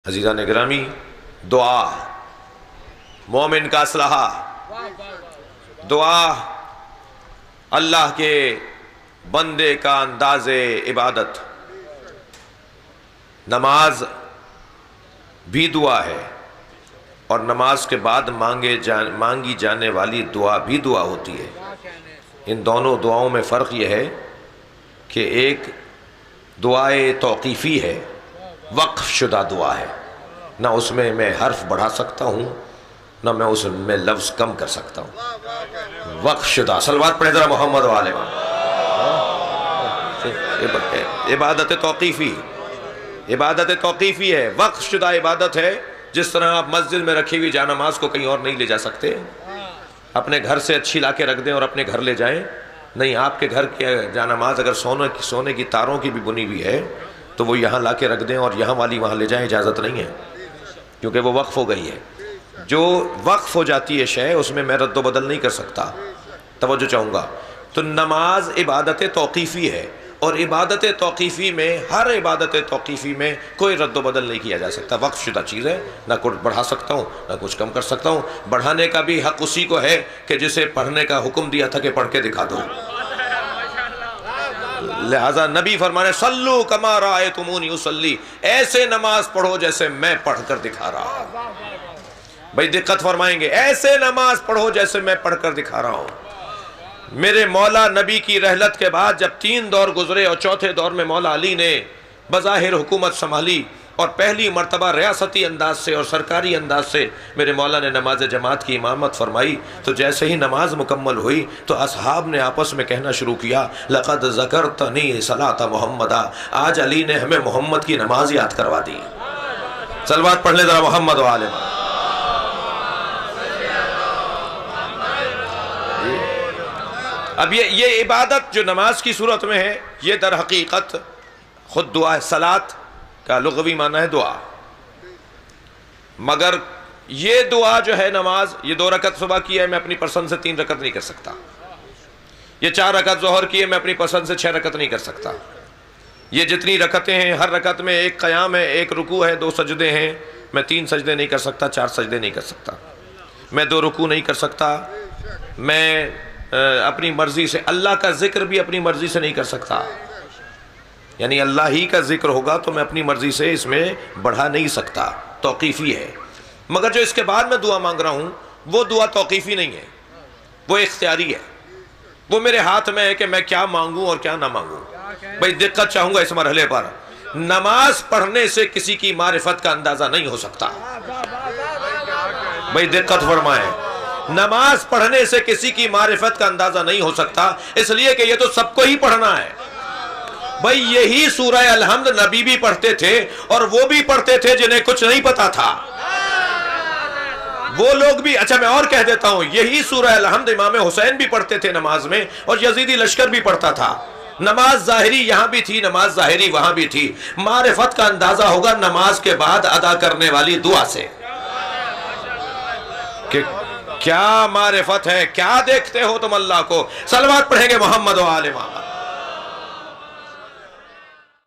عزیزان گرامی، دعا مومن کا اسلحہ، دعا اللہ کے بندے کا انداز عبادت۔ نماز بھی دعا ہے اور نماز کے بعد مانگی جانے والی دعا بھی دعا ہوتی ہے۔ ان دونوں دعاؤں میں فرق یہ ہے کہ ایک دعائے توقیفی ہے، وقف شدہ دعا ہے، نہ اس میں حرف بڑھا سکتا ہوں نہ میں اس میں لفظ کم کر سکتا ہوں، وقف شدہ۔ صلوات پڑھیں ذرا محمد و آل محمد۔ عبادت توقیفی، عبادت توقیفی ہے، وقف شدہ عبادت ہے۔ جس طرح آپ مسجد میں رکھی ہوئی جانماز کو کہیں اور نہیں لے جا سکتے، اپنے گھر سے اچھی لا کے رکھ دیں اور اپنے گھر لے جائیں، نہیں، آپ کے گھر کے جانماز اگر سونے کی تاروں کی بھی بنی ہوئی ہے تو وہ یہاں لا کے رکھ دیں اور یہاں والی وہاں لے جائیں، اجازت نہیں ہے، کیونکہ وہ وقف ہو گئی ہے۔ جو وقف ہو جاتی ہے شے، اس میں میں رد و بدل نہیں کر سکتا۔ توجہ چاہوں گا، تو نماز عبادت توقیفی ہے، اور عبادت توقیفی میں، ہر عبادت توقیفی میں کوئی رد و بدل نہیں کیا جا سکتا، وقف شدہ چیز ہے، نہ کچھ بڑھا سکتا ہوں نہ کچھ کم کر سکتا ہوں۔ بڑھانے کا بھی حق اسی کو ہے کہ جسے پڑھنے کا حکم دیا تھا کہ پڑھ کے دکھا دو۔ لہذا نبی فرمانے صلو کما رأیتمونی اصلی، ایسے نماز پڑھو جیسے میں پڑھ کر دکھا رہا ہوں۔ بھائی دقت فرمائیں گے، ایسے نماز پڑھو جیسے میں پڑھ کر دکھا رہا ہوں۔ میرے مولا نبی کی رحلت کے بعد جب 3 دور گزرے اور چوتھے دور میں مولا علی نے بظاہر حکومت سنبھالی اور پہلی مرتبہ ریاستی انداز سے اور سرکاری انداز سے میرے مولا نے نماز جماعت کی امامت فرمائی، تو جیسے ہی نماز مکمل ہوئی تو اصحاب نے آپس میں کہنا شروع کیا، لقد ذکرتنی صلاۃ محمدہ، آج علی نے ہمیں محمد کی نماز یاد کروا دی۔ صلوات پڑھ لیں ذرا محمد و آل محمد۔ اب یہ عبادت جو نماز کی صورت میں ہے، یہ در حقیقت خود دعا ہے۔ صلاۃ کا لغوی معنی ہے دعا، مگر یہ دعا جو ہے نماز، یہ 2 رکعت صبح کی ہے، میں اپنی پسند سے 3 رکعت نہیں کر سکتا۔ یہ 4 رکعت ظہر کی ہے، میں اپنی پسند سے 6 رکعت نہیں کر سکتا۔ یہ جتنی رکعتیں ہیں، ہر رکعت میں ایک قیام ہے، ایک رکوع ہے، 2 سجدے ہیں، میں 3 سجدے نہیں کر سکتا، 4 سجدے نہیں کر سکتا، میں 2 رکوع نہیں کر سکتا، میں اپنی مرضی سے اللہ کا ذکر بھی اپنی مرضی سے نہیں کر سکتا، یعنی اللہ ہی کا ذکر ہوگا تو میں اپنی مرضی سے اس میں بڑھا نہیں سکتا، توقیفی ہے۔ مگر جو اس کے بعد میں دعا مانگ رہا ہوں وہ دعا توقیفی نہیں ہے، وہ اختیاری ہے، وہ میرے ہاتھ میں ہے کہ میں کیا مانگوں اور کیا نہ مانگوں۔ بھائی دقت چاہوں گا اس مرحلے پر، نماز پڑھنے سے کسی کی معرفت کا اندازہ نہیں ہو سکتا۔ بھائی دقت فرمائیں، نماز پڑھنے سے کسی کی معرفت کا اندازہ نہیں ہو سکتا، اس لیے کہ یہ تو سب کو ہی پڑھنا ہے۔ بھائی یہی سورہ الحمد نبی بھی پڑھتے تھے اور وہ بھی پڑھتے تھے جنہیں کچھ نہیں پتا تھا، وہ لوگ بھی، اچھا میں اور کہہ دیتا ہوں، یہی سورہ الحمد امام حسین بھی پڑھتے تھے نماز میں، اور یزیدی لشکر بھی پڑھتا تھا۔ نماز ظاہری یہاں بھی تھی، نماز ظاہری وہاں بھی تھی۔ معرفت کا اندازہ ہوگا نماز کے بعد ادا کرنے والی دعا سے، کہ کیا معرفت ہے، کیا دیکھتے ہو تم اللہ کو۔ صلوات پڑھیں گے محمد و آل محمد۔